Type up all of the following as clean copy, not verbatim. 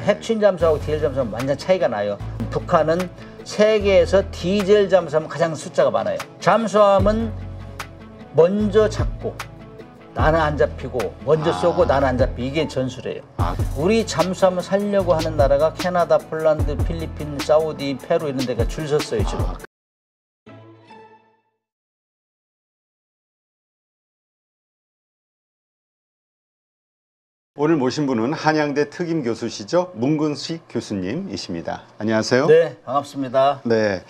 핵추진 잠수하고 디젤 잠수하면 완전 차이가 나요. 북한은 세계에서 디젤 잠수함은 가장 숫자가 많아요. 잠수함은 먼저 잡고 나는 안 잡히고 먼저 쏘고 나는 안 잡히고 이게 전술이에요. 우리 잠수함을 살려고 하는 나라가 캐나다, 폴란드, 필리핀, 사우디, 페루 이런 데가 줄 섰어요 지금. 오늘 모신 분은 한양대 특임 교수시죠. 문근식 교수님이십니다. 안녕하세요. 네, 반갑습니다. 네,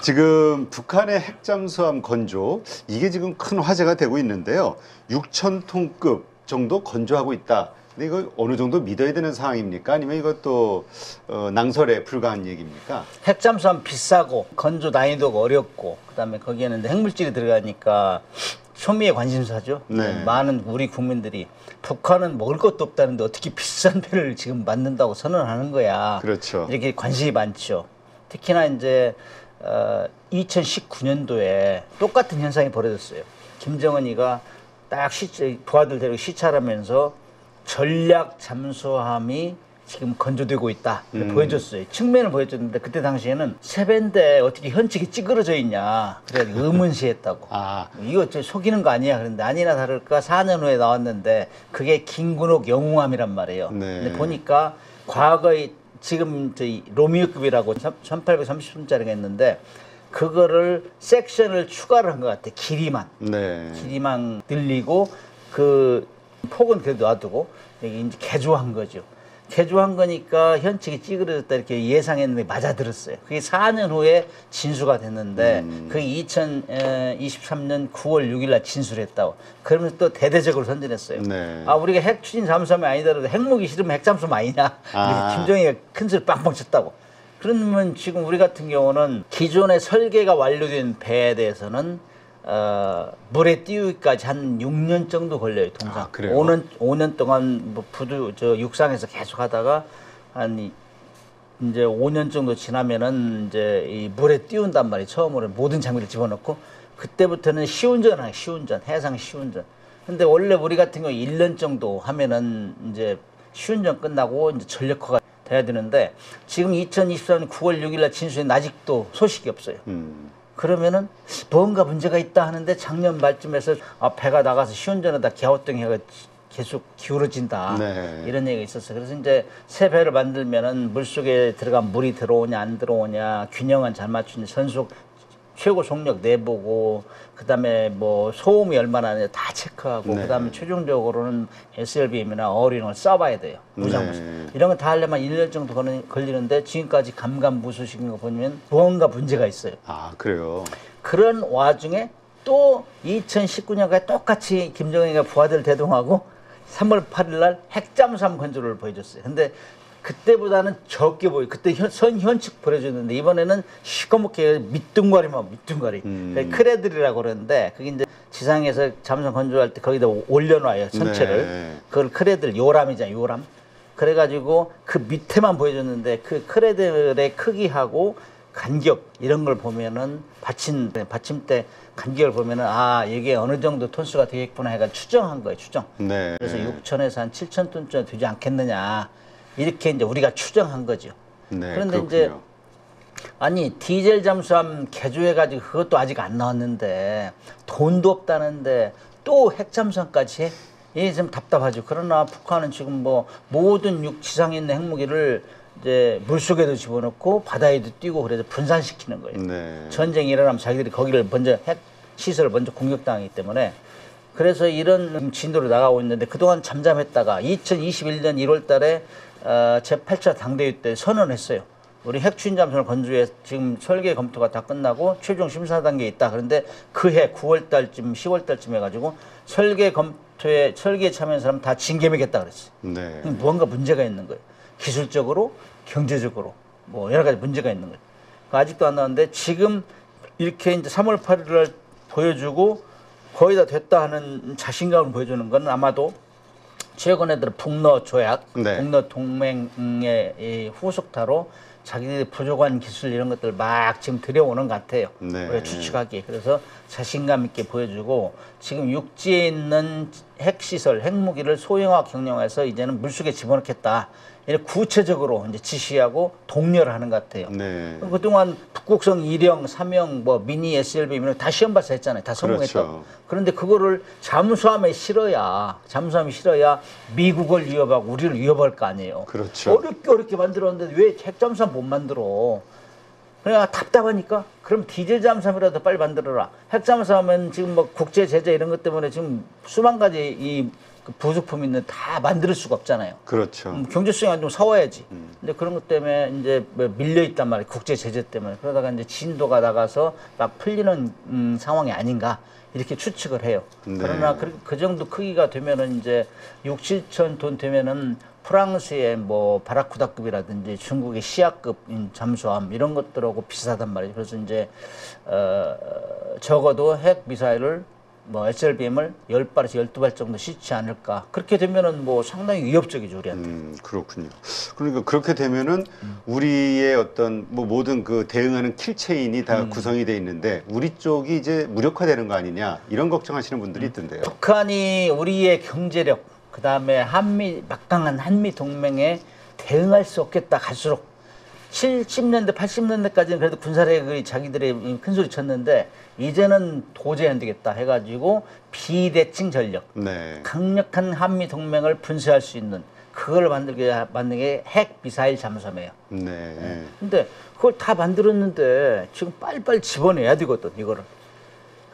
지금 북한의 핵잠수함 건조 이게 지금 큰 화제가 되고 있는데요. 6,000톤급 정도 건조하고 있다. 근데 이거 어느 정도 믿어야 되는 상황입니까? 아니면 이것도 낭설에 불과한 얘기입니까? 핵잠수함 비싸고 건조 난이도가 어렵고 그다음에 거기에는 핵물질이 들어가니까 초미의 관심사죠. 네. 많은 우리 국민들이 북한은 먹을 것도 없다는데 어떻게 비싼 배를 지금 만든다고 선언하는 거야. 그렇죠. 이렇게 관심이 많죠. 특히나 이제 2019년도에 똑같은 현상이 벌어졌어요. 김정은이가 딱 부하들 데리고 시찰하면서 전략 잠수함이 지금 건조되고 있다 보여줬어요. 측면을 보여줬는데 그때 당시에는 세배인데 어떻게 현측이 찌그러져 있냐 그래 의문시했다고. 이거 속이는 거 아니야. 그런데 아니나 다를까 4년 후에 나왔는데 그게 김군옥 영웅함이란 말이에요. 네. 근데 보니까 과거에 지금 저희 로미오급이라고 1830톤짜리가 있는데 그거를 섹션을 추가를 한 것 같아. 길이만. 네. 길이만 늘리고 그 폭은 그래도 놔두고 여기 이제 개조한 거죠. 개조한 거니까 현측이 찌그러졌다 이렇게 예상했는데 맞아들었어요. 그게 4년 후에 진수가 됐는데 그게 2023년 9월 6일 날 진술했다고. 그러면서 또 대대적으로 선전했어요. 네. 우리가 핵 추진 잠수함이 아니더라도 핵무기 싫으면 핵잠수함 아니냐. 김정희가 큰 소리 빵빵 쳤다고. 그러면 지금 우리 같은 경우는 기존의 설계가 완료된 배에 대해서는 물에 띄우기까지 한 6년 정도 걸려요, 통상. 그래요? 5년 동안 뭐 육상에서 계속 하다가 한 이제 5년 정도 지나면은 이제 이 물에 띄운단 말이에요. 처음으로 모든 장비를 집어넣고 그때부터는 시운전 하요, 시운전, 해상 시운전. 근데 원래 우리 같은 경우 1년 정도 하면은 이제 시운전 끝나고 이제 전력화가 돼야 되는데 지금 2024년 9월 6일 날 진수에는 아직도 소식이 없어요. 그러면은 뭔가 문제가 있다 하는데 작년 말쯤에서 배가 나가서 시운전하다 갸우뚱해가 계속 기울어진다. 네. 이런 얘기가 있었어요. 그래서 이제 새 배를 만들면은 물속에 들어간 물이 들어오냐 안 들어오냐 균형은 잘 맞추냐 선속 최고 속력 내보고 그다음에 뭐 소음이 얼마나 하냐 다 체크하고 네. 그다음에 최종적으로는 SLBM이나 어링을 써봐야 돼요. 무장무수. 네. 이런 거 다 하려면 1년 정도 걸리는데 지금까지 감감무소식인 거 보면 무언가 문제가 있어요. 그래요. 그런 와중에 또 2019년까지 똑같이 김정은이가 부하들 대동하고 3월 8일 날 핵잠수함 건조를 보여줬어요. 근데 그때보다는 적게 보여. 그때 현측 보여줬는데 이번에는 시커멓게 밑둥가리만 밑둥가리. 크레들이라고 그러는데 그게 이제 지상에서 잠수함 건조할 때 거기다 올려놔요 선체를. 네. 그걸 크레들 요람이잖아요 요람. 그래가지고 그 밑에만 보여줬는데 그 크레들의 크기하고 간격 이런 걸 보면은 받침대 간격을 보면은 이게 어느 정도 톤수가 되겠구나 해가 추정한 거예요 추정. 네. 그래서 6,000에서 한 7,000톤쯤 되지 않겠느냐. 이렇게 이제 우리가 추정한 거죠. 네, 그런데 그렇군요. 이제 디젤 잠수함 개조해가지고 그것도 아직 안 나왔는데 돈도 없다는데 또 핵 잠수함까지 해? 이게 좀 답답하죠. 그러나 북한은 지금 뭐 모든 지상에 있는 핵무기를 이제 물속에도 집어넣고 바다에도 띄고 그래서 분산시키는 거예요. 네. 전쟁이 일어나면 자기들이 거기를 먼저 핵 시설을 먼저 공격당하기 때문에 그래서 이런 진도로 나가고 있는데 그동안 잠잠했다가 2021년 1월 달에 제8차 당대회 때 선언했어요. 우리 핵추진 잠수함을 건조해 지금 설계 검토가 다 끝나고 최종 심사 단계에 있다. 그런데 그해 9월 달쯤 10월 달쯤 해가지고 설계에 참여한 사람 다 징계 매겠다 그랬어요. 네. 무언가 문제가 있는 거예요. 기술적으로, 경제적으로 뭐 여러 가지 문제가 있는 거예요. 아직도 안 나왔는데 지금 이렇게 이제 3월 8일 날 보여주고 거의 다 됐다 하는 자신감을 보여주는 건 아마도 최근에 들어 북러 조약, 네. 북러 동맹의 이 후속타로 자기들이 부족한 기술 이런 것들 막 지금 들여오는 것 같아요. 네. 우리가 추측하기에. 그래서 자신감 있게 보여주고 지금 육지에 있는 핵시설, 핵무기를 소형화 경영해서 이제는 물속에 집어넣겠다. 이렇게 구체적으로 이제 지시하고 독려를 하는 것 같아요. 네. 그동안 북극성 1형, 3형, 뭐 미니 SLB 이런 다 시험 발사 했잖아요. 다 성공했다. 그렇죠. 그런데 그거를 잠수함이 실어야 미국을 위협하고 우리를 위협할 거 아니에요. 그렇죠. 어렵게 만들었는데 왜 핵잠수함 못 만들어? 그냥 답답하니까 그럼 디젤 잠수함이라도 빨리 만들어라. 핵잠수함은 지금 뭐 국제 제재 이런 것 때문에 지금 수만 가지 이 부속품이 있는 다 만들 수가 없잖아요. 그렇죠. 경제성이 안 좋으면 사와야지. 근데 그런 것 때문에 이제 밀려 있단 말이에요. 국제 제재 때문에. 그러다가 이제 진도가 나가서 막 풀리는 상황이 아닌가 이렇게 추측을 해요. 네. 그러나 그 정도 크기가 되면은 이제 6, 7천 톤 되면은 프랑스의 뭐 바라쿠다급이라든지 중국의 시아급 잠수함 이런 것들하고 비슷하단 말이에요. 그래서 이제 적어도 핵 미사일을 뭐 SLBM을 10발에서 12발 정도 싣지 않을까. 그렇게 되면은 뭐 상당히 위협적이죠, 우리한테. 그렇군요. 그러니까 그렇게 되면은 우리의 어떤 뭐 모든 그 대응하는 킬체인이 다 구성이 돼 있는데 우리 쪽이 이제 무력화되는 거 아니냐 이런 걱정하시는 분들이 있던데요. 북한이 우리의 경제력, 그다음에 막강한 한미 동맹에 대응할 수 없겠다 갈수록 70년대, 80년대까지는 그래도 군사력이 자기들이 큰 소리 쳤는데 이제는 도저히 안 되겠다 해가지고 비대칭 전력, 네. 강력한 한미 동맹을 분쇄할 수 있는 그걸 만든 게 핵 미사일 잠수함이에요. 네. 근데 그걸 다 만들었는데 지금 빨리빨리 집어내야 되거든 이거를.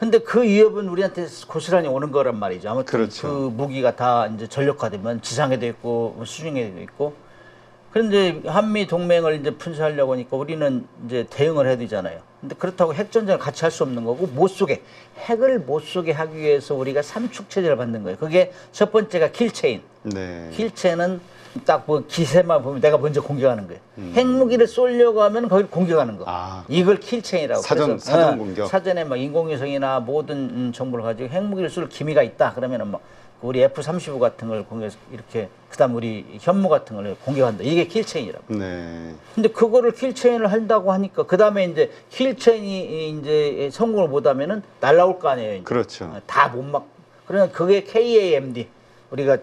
근데 그 위협은 우리한테 고스란히 오는 거란 말이죠. 아무튼 그렇죠. 그 무기가 다 이제 전력화되면 지상에도 있고 수중에도 있고. 그런데 한미 동맹을 이제 분쇄하려고 하니까 우리는 이제 대응을 해야 되잖아요. 근데 그렇다고 핵전쟁을 같이 할 수 없는 거고 핵을 못 쏘게 하기 위해서 우리가 삼축 체제를 만든 거예요. 그게 첫 번째가 킬체인. 네. 킬체는 딱 뭐 기세만 보면 내가 먼저 공격하는 거예요. 핵무기를 쏘려고 하면 거기를 공격하는 거. 아. 이걸 킬체인이라고. 사전 공격. 사전에 막 인공위성이나 모든 정보를 가지고 핵무기를 쏠 기미가 있다. 그러면은 뭐 우리 F-35 같은 걸 공격해서 이렇게 그다음 우리 현무 같은 걸 공격한다. 이게 킬체인이라고. 네. 근데 그거를 킬체인을 한다고 하니까 그다음에 이제 킬체인이 이제 성공을 못 하면은 날라올 거 아니에요. 이제. 그렇죠. 다 못 막. 그러면 그게 KAMD 우리가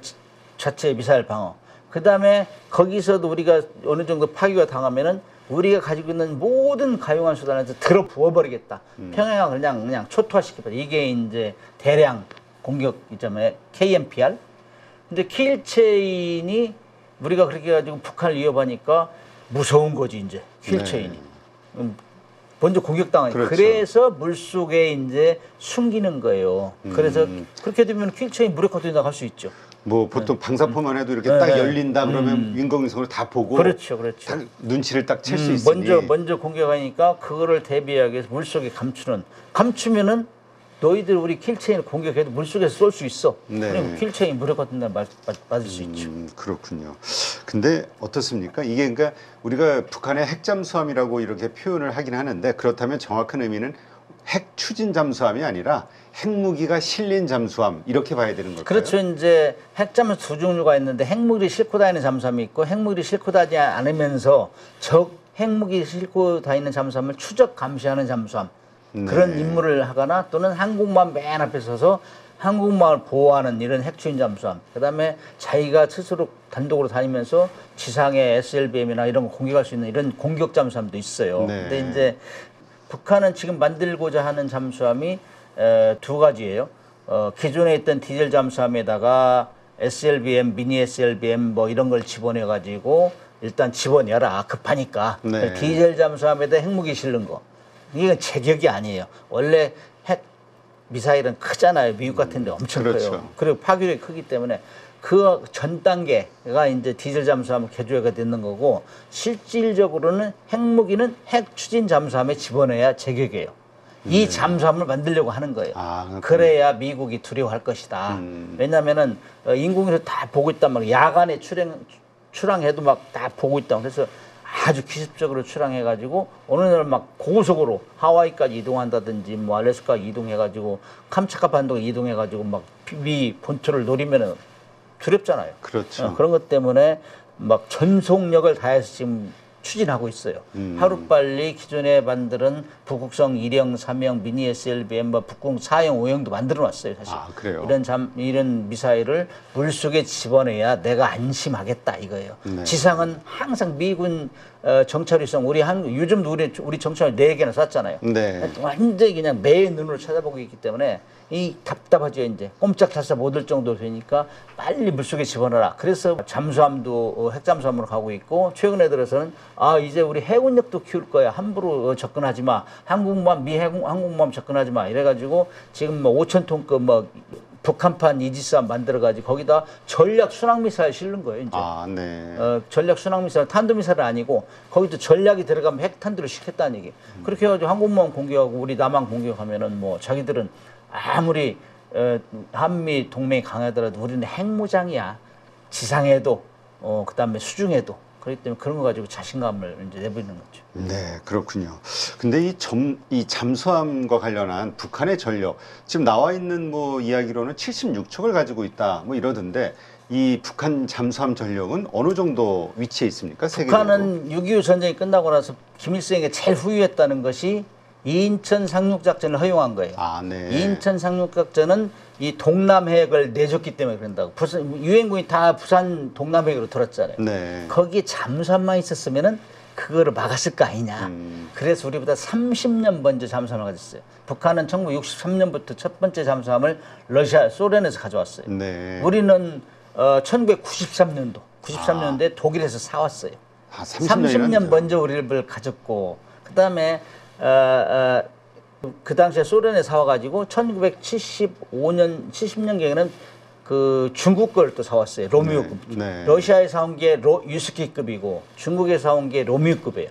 자체 미사일 방어. 그다음에 거기서도 우리가 어느 정도 파괴가 당하면은 우리가 가지고 있는 모든 가용한 수단에서 들어 부어버리겠다. 평양을 그냥 초토화시켜버려. 이게 이제 대량 공격 있잖아요. KMPR. 근데 킬체인이 우리가 그렇게 해가지고 북한을 위협하니까 무서운 거지 이제 킬체인이. 먼저 공격당하니까. 그렇죠. 그래서 물속에 이제 숨기는 거예요. 그래서 그렇게 되면 킬체인 무력화된다고 할 수 있죠. 뭐 보통 방사포만 해도 이렇게 네, 딱 네. 열린다 그러면 인공위성을 다 보고 그렇죠. 딱 눈치를 딱 챌 수 있으니 먼저 공격하니까 그거를 대비하기 위해서 물속에 감추면은 너희들 우리 킬체인을 공격해도 물속에서 쏠 수 있어. 네. 그럼 킬체인 무력화된다 맞을 수 있죠. 그렇군요. 근데 어떻습니까? 이게 그러니까 우리가 북한의 핵잠수함이라고 이렇게 표현을 하긴 하는데 그렇다면 정확한 의미는 핵 추진 잠수함이 아니라 핵무기가 실린 잠수함 이렇게 봐야 되는 걸까요? 그렇죠. 이제 핵잠수함 두 종류가 있는데 핵무기를 싣고 다니는 잠수함이 있고 핵무기를 싣고 다니지 않으면서 적 핵무기 싣고 다니는 잠수함을 추적 감시하는 잠수함. 그런 임무를 하거나 또는 항공모함 맨 앞에 서서 항공모함을 보호하는 이런 핵추진 잠수함. 그다음에 자기가 스스로 단독으로 다니면서 지상의 SLBM이나 이런 거 공격할 수 있는 이런 공격 잠수함도 있어요. 네. 근데 이제 북한은 지금 만들고자 하는 잠수함이 두 가지예요. 기존에 있던 디젤 잠수함에다가 SLBM, 미니 SLBM 뭐 이런 걸 집어내 가지고 일단 집어내라 급하니까. 네. 디젤 잠수함에다 핵무기 실는 거. 이건 제격이 아니에요. 원래 핵 미사일은 크잖아요. 미국 같은 데 엄청 그렇죠. 커요. 그리고 파괴력이 크기 때문에 그 전 단계가 이제 디젤 잠수함을 개조가 되는 거고 실질적으로는 핵무기는 핵 추진 잠수함에 집어넣어야 제격이에요. 이 잠수함을 만들려고 하는 거예요. 아, 그래야 미국이 두려워할 것이다. 왜냐하면은 인공위성 다 보고 있단 말이에요. 야간에 출항해도 막 다 보고 있다. 그래서 아주 기습적으로 출항해가지고 어느 날 막 고속으로 하와이까지 이동한다든지 뭐 알래스카 이동해가지고 캄차카 반도 이동해가지고 막 미 본토를 노리면은 두렵잖아요. 그렇죠. 그런 것 때문에 막 전속력을 다해서 지금 추진하고 있어요. 하루빨리 기존에 만드는 북극성 1형, 3형, 미니 SLBM, 뭐 북극 4형, 5형도 만들어놨어요. 사실 아, 그래요? 이런 미사일을 물속에 집어내야 내가 안심하겠다 이거예요. 네. 지상은 항상 미군 정찰 위성 우리 요즘도 우리 정찰 4개나 쐈잖아요. 네. 완전히 그냥 매의 눈으로 쳐다보고 있기 때문에 이 답답하죠. 이제 꼼짝달싹 못할 정도 되니까 빨리 물속에 집어넣어라. 그래서 잠수함도 핵잠수함으로 가고 있고 최근에 들어서는 이제 우리 해군력도 키울 거야. 함부로 접근하지 마. 항공모함 항공모함 접근하지 마. 이래가지고 지금 뭐 5,000톤급 뭐 북한판 이지스함 만들어가지고 거기다 전략 순항미사일 실는 거예요. 이제. 네. 전략 순항미사일, 탄도미사일은 아니고 거기도 전략이 들어가면 핵탄두를 시켰다는 얘기. 그렇게 해가지고 항공모함 공격하고 우리 남한 공격하면은 뭐 자기들은 아무리 한미 동맹이 강하더라도 우리는 핵무장이야. 지상에도 그다음에 수중에도. 그렇기 때문에 그런 거 가지고 자신감을 이제 내보이는 거죠. 네, 그렇군요. 근데 이 잠수함과 관련한 북한의 전력, 지금 나와 있는 뭐 이야기로는 76척을 가지고 있다, 뭐 이러던데, 이 북한 잠수함 전력은 어느 정도 위치에 있습니까? 세계적으로? 북한은 6.25 전쟁이 끝나고 나서 김일성에게 제일 후유했다는 것이 인천 상륙작전을 허용한 거예요. 네. 인천 상륙작전은 이 동남해역을 내줬기 때문에 그런다고. 유엔군이 다 부산 동남해역으로 돌았잖아요. 네. 거기에 잠수함만 있었으면은 그거를 막았을 거 아니냐. 그래서 우리보다 30년 먼저 잠수함을 가졌어요. 북한은 1963년부터 첫 번째 잠수함을 소련에서 가져왔어요. 네. 우리는 1993년도, 93년도에 독일에서 사왔어요. 30년 먼저 우리를 가졌고, 그 다음에 그 당시에 소련에 사와가지고 1975년, 70년경에는 그 중국 걸 또 사왔어요. 로미오급. 네. 러시아에 사온 게 유스키급이고 중국에 사온 게 로미오급이에요.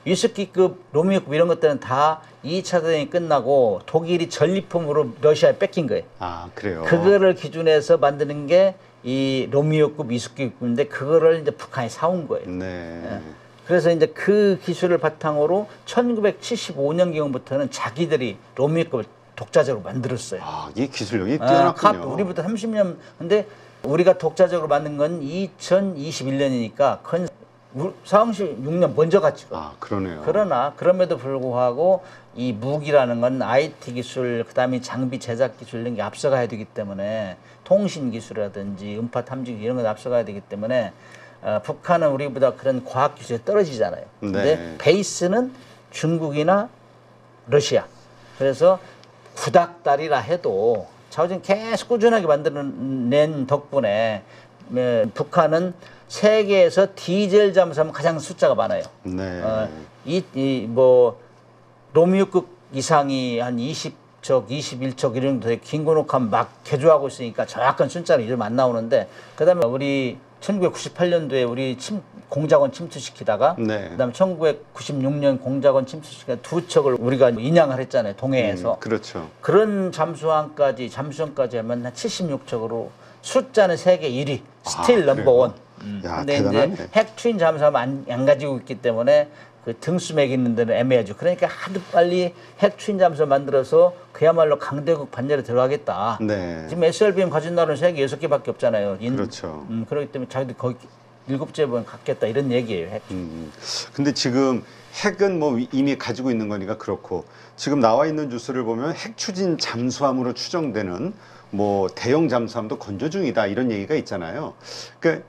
유스키급, 로미오급 이런 것들은 다 2차 대전이 끝나고 독일이 전리품으로 러시아에 뺏긴 거예요. 그래요? 그거를 기준해서 만드는 게 이 로미오급, 유스키급인데 그거를 이제 북한이 사온 거예요. 네. 그래서 이제 그 기술을 바탕으로 1975년경부터는 자기들이 로미오급을 독자적으로 만들었어요. 이 기술력이 뛰어났군요. 우리부터 30년. 근데 우리가 독자적으로 만든 건 2021년이니까 사왕시 6년 먼저 갔죠. 그러네요. 그러나 그럼에도 불구하고 이 무기라는 건 IT 기술, 그다음에 장비 제작 기술 이런 게 앞서가야 되기 때문에 통신 기술이라든지 음파 탐지 이런 건 앞서가야 되기 때문에 북한은 우리보다 그런 과학 기술에 떨어지잖아요. 근데 네. 베이스는 중국이나 러시아. 그래서 구닥다리라 해도 자우진 계속 꾸준하게 만들어낸 덕분에 북한은 세계에서 디젤 잠수함은 가장 숫자가 많아요. 네. 로미오급 이상이 한 20척, 21척 이런 정도 긴고녹함 막 개조하고 있으니까 정확한 숫자는 요즘 안 나오는데 그다음에 우리 1998년도에 우리 공작원 침투시키다가 그다음에 1996년 공작원 침투시키다 2척을 우리가 인양을 했잖아요. 동해에서. 그렇죠. 그런 잠수함까지 하면 한 76척으로 숫자는 세계 1위. 스틸 넘버원. 근데 대단하네. 이제 핵 트윈 잠수함 안 가지고 있기 때문에 그 등수 매기는 데는 애매하죠. 그러니까 하도 빨리 핵 트윈 잠수함 만들어서 그야말로 강대국 반열에 들어가겠다. 네. 지금 SLBM 가진 나라는 세계 6개밖에 없잖아요. 그렇죠. 그렇기 때문에 자기들 거의 7째 갖겠다 이런 얘기예요. 핵. 근데 지금 핵은 뭐 이미 가지고 있는 거니까 그렇고 지금 나와 있는 뉴스를 보면 핵 추진 잠수함으로 추정되는 뭐 대형 잠수함도 건조 중이다 이런 얘기가 있잖아요. 그러니까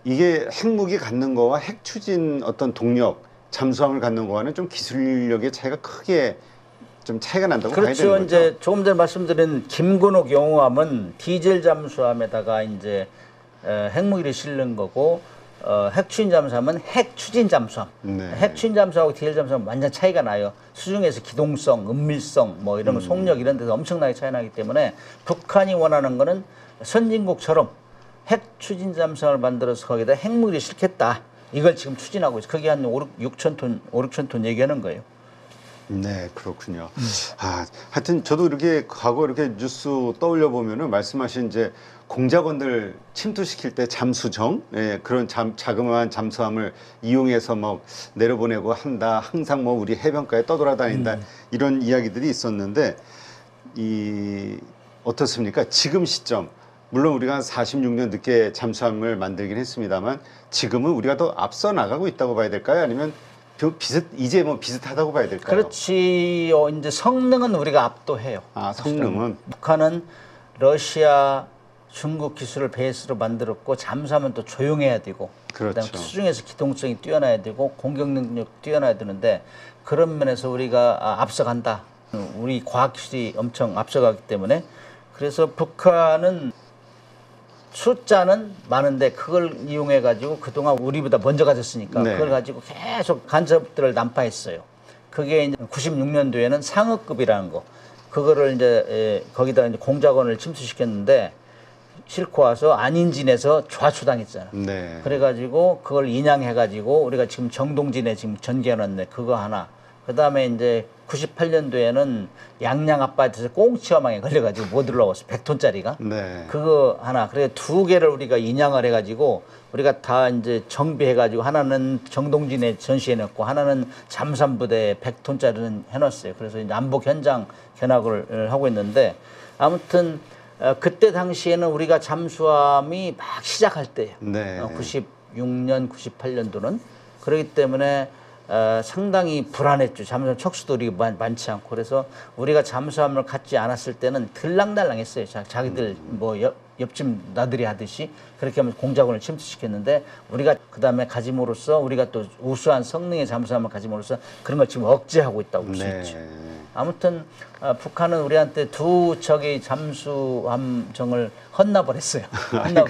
이게 핵무기 갖는 거와 핵 추진 어떤 동력 잠수함을 갖는 거와는 좀 기술력의 차이가 크게 좀 차이가 난다고 봐야 되는 거죠. 그렇죠. 이제 조금 전에 말씀드린 김건옥 영호함은 디젤 잠수함에다가 이제 핵무기를 실는 거고 핵 추진 잠수함은 핵 추진 잠수함. 네. 핵 추진 잠수함하고 디젤 잠수함은 완전 차이가 나요. 수중에서 기동성, 은밀성, 뭐 이런 거 속력 이런 데서 엄청나게 차이 나기 때문에 북한이 원하는 거는 선진국처럼 핵 추진 잠수함을 만들어서 거기다 핵무기를 싣겠다. 이걸 지금 추진하고 있어요. 그게 한 6천 톤 얘기하는 거예요. 네, 그렇군요. 하여튼 저도 이렇게 과거 이렇게 뉴스 떠올려 보면은 말씀하신 이제 공작원들 침투시킬 때 잠수정, 그런 자그마한 잠수함을 이용해서 뭐 내려보내고 한다. 항상 뭐 우리 해변가에 떠돌아다닌다. 이런 이야기들이 있었는데 어떻습니까? 지금 시점 물론 우리가 한 46년 늦게 잠수함을 만들긴 했습니다만 지금은 우리가 더 앞서 나가고 있다고 봐야 될까요? 아니면 이제 뭐 비슷하다고 봐야 될까요? 그렇지. 이제 성능은 우리가 압도해요. 아, 성능은 북한은 러시아, 중국 기술을 베이스로 만들었고 잠수함은 또 조용해야 되고 그렇죠. 그다음에 수중에서 기동성이 뛰어나야 되고 공격 능력 뛰어나야 되는데 그런 면에서 우리가 앞서간다. 우리 과학기술이 엄청 앞서가기 때문에 그래서 북한은 숫자는 많은데 그걸 이용해 가지고 그동안 우리보다 먼저 가졌으니까 네. 그걸 가지고 계속 간섭들을 난파했어요. 그게 이제 96년도에는 상어급이라는 거 그거를 이제 거기다 이제 공작원을 침투시켰는데 싣고 와서 안인진에서 좌초당했잖아. 네. 그래가지고 그걸 인양해가지고 우리가 지금 정동진에 지금 전개해놨네. 그거 하나. 그 다음에 이제 98년도에는 양양 아파트에서 꽁치어망에 걸려가지고 못 올라왔어. 100톤짜리가. 네. 그거 하나. 그래 두 개를 우리가 인양을 해가지고 우리가 다 이제 정비해가지고 하나는 정동진에 전시해놨고 하나는 잠수함부대에 100톤짜리는 해놨어요. 그래서 이제 남북 현장 견학을 하고 있는데 아무튼 그때 당시에는 우리가 잠수함이 막 시작할 때예요. 네. 96년, 98년도는 그렇기 때문에 상당히 불안했죠. 잠수함 척수들이 많지 않고 그래서 우리가 잠수함을 갖지 않았을 때는 들랑달랑했어요. 자기들 뭐 옆집 나들이 하듯이 그렇게 하면 공작원을 침투시켰는데 우리가 그 다음에 가짐으로써 우리가 또 우수한 성능의 잠수함을 가짐으로써 그런 걸 지금 억제하고 있다고 볼 수 네. 있죠. 아무튼 북한은 우리한테 두 척의 잠수함정을 헌납을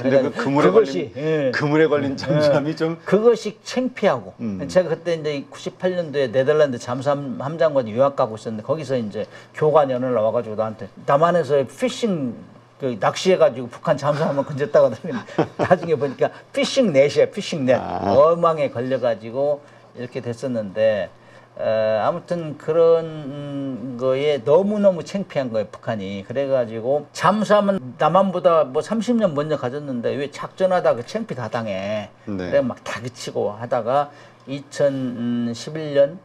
근데 그물에 걸린 잠수함이 좀 그것이 창피하고 제가 그때 이제 98년도에 네덜란드 잠수함 함장관 유학 가고 있었는데 거기서 이제 교관 연을 나와가지고 나한테 남한에서 피싱 그 낚시해가지고 북한 잠수함을 건졌다고 나중에 보니까 피싱 넷이야 피싱 넷 어망에 걸려가지고 이렇게 됐었는데 아무튼 그런 거에 너무너무 창피한 거예요 북한이. 그래가지고 잠수함은 남한보다 뭐 30년 먼저 가졌는데 왜 작전하다 그 창피 다 당해. 네. 그래 막 다그치고 하다가 2011년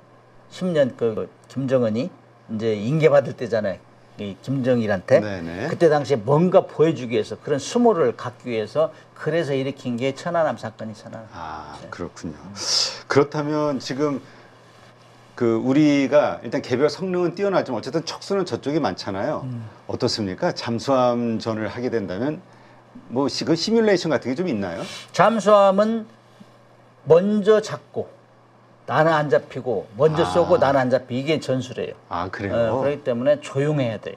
10년 그 김정은이 이제 인계받을 때잖아요. 이 김정일한테. 네네. 그때 당시에 뭔가 보여주기 위해서 그런 수모를 갖기 위해서 그래서 일으킨 게 천안함 사건이 천안함. 아, 그렇군요. 그렇다면 지금 그 우리가 일단 개별 성능은 뛰어나지만 어쨌든 척수는 저쪽이 많잖아요. 어떻습니까? 잠수함전을 하게 된다면 뭐 그 시뮬레이션 같은 게 좀 있나요? 잠수함은 먼저 잡고 나는 안 잡히고 먼저 쏘고 나는 안 잡히고 이게 전술이에요. 아, 그래요? 그렇기 때문에 조용해야 돼요.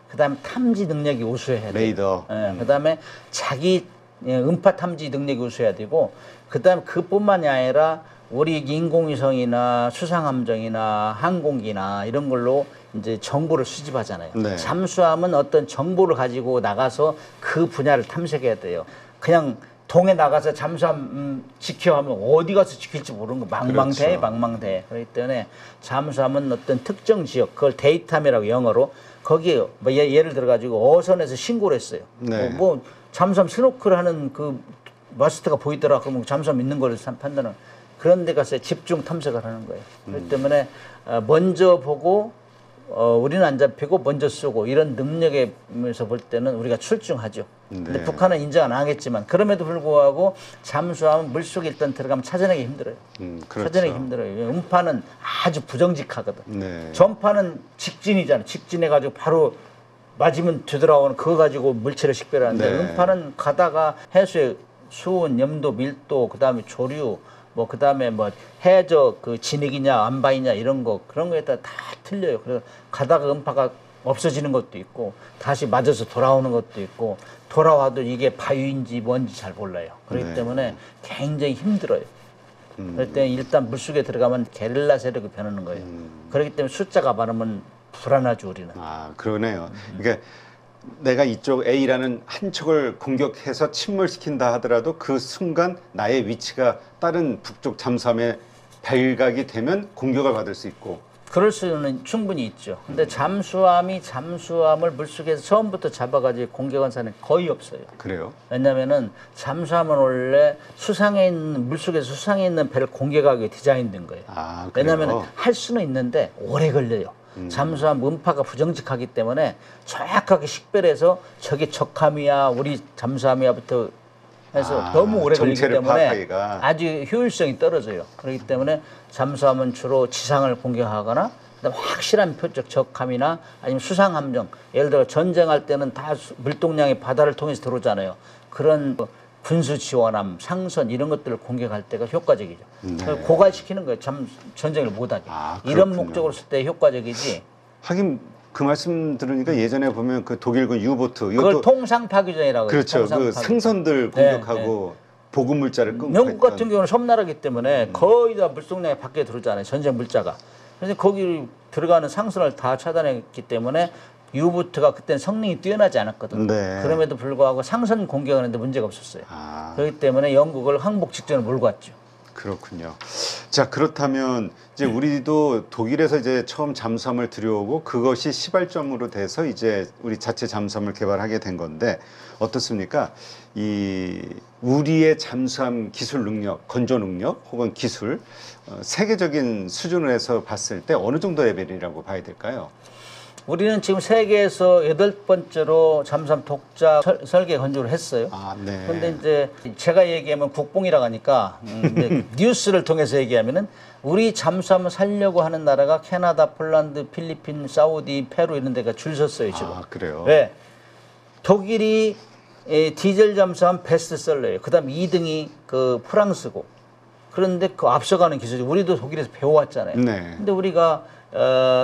그다음에 탐지 능력이 우수해야 돼요. 레이더. 그다음에 자기 음파 탐지 능력이 우수해야 되고 그다음에 그뿐만이 아니라 우리 인공위성이나 수상함정이나 항공기나 이런 걸로 이제 정보를 수집하잖아요. 네. 잠수함은 어떤 정보를 가지고 나가서 그 분야를 탐색해야 돼요. 그냥 동해 나가서 잠수함 지켜 하면 어디 가서 지킬지 모르는 거 망망대해 그렇죠. 망망대해. 그렇기 때문에 잠수함은 어떤 특정 지역 그걸 데이터함이라고 영어로 거기에 뭐 예를 들어 가지고 어선에서 신고를 했어요. 네. 뭐 잠수함 스노클 하는 그 마스터가 보이더라 그러면 잠수함 있는 걸 판단은 그런 데 가서 집중 탐색을 하는 거예요. 그렇기 때문에 먼저 보고 우리는 안 잡히고 먼저 쏘고 이런 능력에서 볼 때는 우리가 출중하죠. 근데 네. 북한은 인정 안 하겠지만 그럼에도 불구하고 잠수함은 물속에 일단 들어가면 찾아내기 힘들어요. 그렇죠. 찾아내기 힘들어요. 음파는 아주 부정직하거든. 네. 전파는 직진이잖아. 직진해가지고 바로 맞으면 되돌아오는 그거 가지고 물체를 식별하는데 네. 음파는 가다가 해수의 수온, 염도, 밀도, 그다음에 조류 뭐 그다음에 뭐 해저 그 진액이냐 안바이냐 이런 거 그런 거에 따라 다 틀려요. 그래서 가다가 음파가 없어지는 것도 있고 다시 맞아서 돌아오는 것도 있고 돌아와도 이게 바위인지 뭔지 잘 몰라요. 그렇기 네. 때문에 굉장히 힘들어요. 그럴 때 일단 물속에 들어가면 게릴라 세력이 변하는 거예요. 그렇기 때문에 숫자가 많으면 불안하죠 우리는. 아, 그러네요. 그러니까 내가 이쪽 A라는 한 척을 공격해서 침몰시킨다 하더라도 그 순간 나의 위치가 다른 북쪽 잠수함에 발각이 되면 공격을 받을 수 있고. 그럴 수는 충분히 있죠. 근데 잠수함을 물속에서 처음부터 잡아가지고 공격한 사람은 거의 없어요. 그래요? 왜냐면은 잠수함은 원래 물속에서 수상에 있는 배를 공격하기 위해 디자인된 거예요. 아, 그래요? 왜냐면 할 수는 있는데 오래 걸려요. 잠수함 음파가 부정직하기 때문에 정확하게 식별해서 저게 적함이야 우리 잠수함이야부터 해서 너무 오래 걸리기 때문에 파악하기가. 아주 효율성이 떨어져요. 그렇기 때문에 잠수함은 주로 지상을 공격하거나 그다음에 확실한 표적 적함이나 아니면 수상 함정, 예를 들어 전쟁할 때는 다 물동량이 바다를 통해서 들어오잖아요. 그런 군수 지원함, 상선 이런 것들을 공격할 때가 효과적이죠. 고갈시키는 거예요. 전쟁을 못하게. 이런 목적으로 쓸 때 효과적이지. 하긴 그 말씀 들으니까 예전에 보면 그 독일군 유보트 그걸 통상 파괴전이라고 그렇죠. 통상 그 파괴전. 생선들 공격하고 보급 물자를 끊고 영국 같은 했던. 경우는 섬나라기 때문에 거의 다 물동량이 밖에 들어오잖아요. 전쟁 물자가. 그래서 거기 들어가는 상선을 다 차단했기 때문에 유보트가 그때는 성능이 뛰어나지 않았거든. 네. 그럼에도 불구하고 상선 공격하는데 문제가 없었어요. 그렇기 때문에 영국을 항복 직전에 몰고 왔죠. 그렇군요. 자, 그렇다면 이제 우리도 독일에서 이제 처음 잠수함을 들여오고 그것이 시발점으로 돼서 이제 우리 자체 잠수함을 개발하게 된 건데 어떻습니까? 이 우리의 잠수함 기술 능력, 건조 능력 혹은 기술 세계적인 수준에서 봤을 때 어느 정도 레벨이라고 봐야 될까요? 우리는 지금 세계에서 8번째로 잠수함 독자 설계 건조를 했어요. 네. 그런데 이제 제가 얘기하면 국뽕이라고 하니까 이제 뉴스를 통해서 얘기하면은 우리 잠수함을 살려고 하는 나라가 캐나다, 폴란드, 필리핀, 사우디, 페루 이런 데가 줄 섰어요 지금. 그래요? 왜? 독일이 디젤 잠수함 베스트셀러예요. 그다음 2등이 그 프랑스고. 그런데 그 앞서가는 기술이 우리도 독일에서 배워왔잖아요. 네. 근데 우리가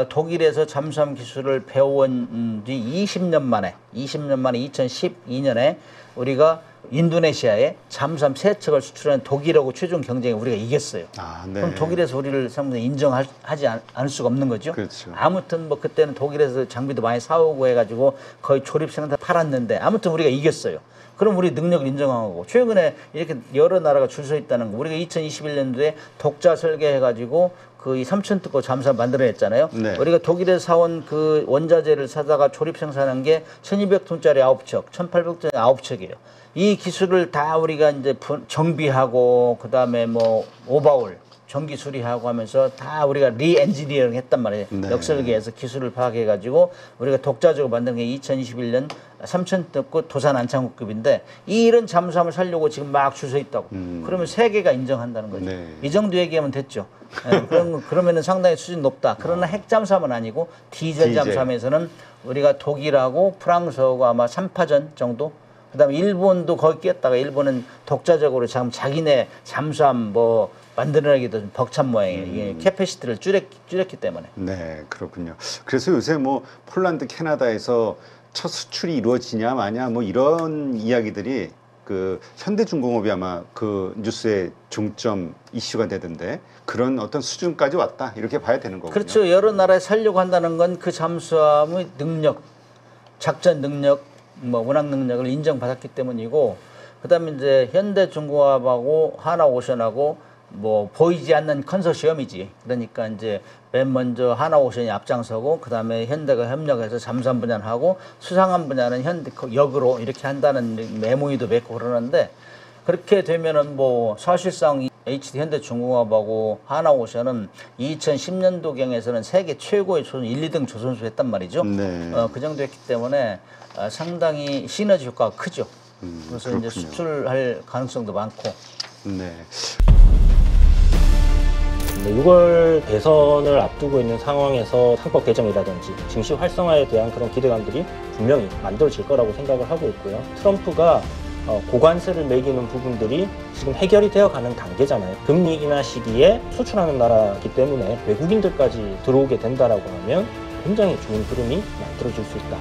독일에서 잠수함 기술을 배워온 뒤 20년 만에 2012년에 우리가 인도네시아에 잠수함 3척을 수출하는 독일하고 최종 경쟁에 우리가 이겼어요. 네. 그럼 독일에서 우리를 상당히 인정하지 않을 수가 없는 거죠. 그렇죠. 아무튼 뭐 그때는 독일에서 장비도 많이 사오고 해가지고 거의 조립생을 다 팔았는데 아무튼 우리가 이겼어요. 그럼 우리 능력을 인정한 거고 최근에 이렇게 여러 나라가 줄 서 있다는 거. 우리가 2021년도에 독자 설계해가지고 그 3,000톤급 잠수함 만들어냈잖아요. 네. 우리가 독일에서 사온 그 원자재를 사다가 조립 생산한 게 1,200톤짜리 9척, 1,800톤짜리 9척이에요. 이 기술을 다 우리가 이제 정비하고 그다음에 뭐 오버홀 전기 수리하고 하면서 다 우리가 리엔지니어링 했단 말이에요. 네. 역설계에서 기술을 파악해가지고 우리가 독자적으로 만든 게 2021년 3,000톤급 도산 안창호급인데 이런 잠수함을 살려고 지금 막 줄 서 있다고. 그러면 세계가 인정한다는 거죠. 네. 이 정도 얘기하면 됐죠. 그러면은 상당히 수준 높다. 그러나 핵 잠수함은 아니고 디젤 잠수함에서는 우리가 독일하고 프랑스하고 아마 3파전 정도. 그다음에 일본도 거기 꼈다가 일본은 독자적으로 자기네 잠수함 뭐 만들어내기도 좀 벅찬 모양이에요. 이게 캐패시티를 줄였기 때문에. 네, 그렇군요. 그래서 요새 뭐 폴란드, 캐나다에서 첫 수출이 이루어지냐 마냐 뭐 이런 이야기들이 그 현대중공업이 아마 그 뉴스의 중점 이슈가 되던데 그런 어떤 수준까지 왔다 이렇게 봐야 되는 거군요. 그렇죠. 여러 나라에 살려고 한다는 건 그 잠수함의 능력, 작전 능력, 뭐 운항 능력을 인정받았기 때문이고 그다음에 이제 현대중공업하고 하나오션하고 뭐 보이지 않는 컨소시엄이지. 그러니까 이제 맨 먼저 하나오션이 앞장서고 그다음에 현대가 협력해서 잠수함 분야를 하고 수상함 분야는 현대 역으로 이렇게 한다는 MOU도 맺고 그러는데 그렇게 되면은 뭐 사실상 HD 현대중공업하고 하나오션은 2010년도경에서는 세계 최고의 조선 1, 2등 조선소 했단 말이죠. 네. 그 정도 했기 때문에 상당히 시너지 효과가 크죠. 그래서 그렇군요. 이제 수출할 가능성도 많고. 네. 6월 대선을 앞두고 있는 상황에서 상법 개정이라든지 증시 활성화에 대한 그런 기대감들이 분명히 만들어질 거라고 생각을 하고 있고요. 트럼프가 고관세를 매기는 부분들이 지금 해결이 되어가는 단계잖아요. 금리 인하 시기에 수출하는 나라이기 때문에 외국인들까지 들어오게 된다라고 하면 굉장히 좋은 흐름이 만들어질 수 있다.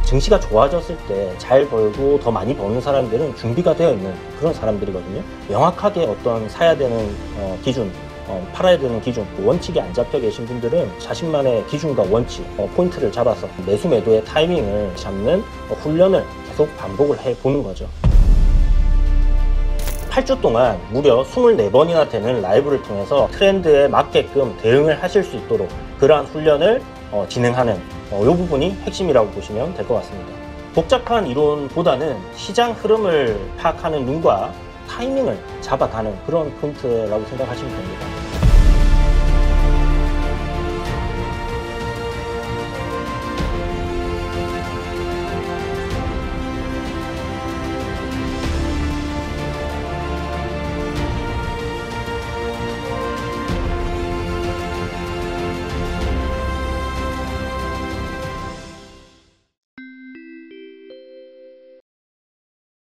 증시가 좋아졌을 때 잘 벌고 더 많이 버는 사람들은 준비가 되어 있는 그런 사람들이거든요. 명확하게 어떤 사야 되는 기준, 팔아야 되는 기준, 원칙이 안 잡혀 계신 분들은 자신만의 기준과 원칙, 포인트를 잡아서 매수 매도의 타이밍을 잡는 훈련을 계속 반복을 해보는 거죠. 8주 동안 무려 24번이나 되는 라이브를 통해서 트렌드에 맞게끔 대응을 하실 수 있도록 그러한 훈련을 진행하는 이 부분이 핵심이라고 보시면 될 것 같습니다. 복잡한 이론보다는 시장 흐름을 파악하는 눈과 타이밍을 잡아가는 그런 포인트라고 생각하시면 됩니다.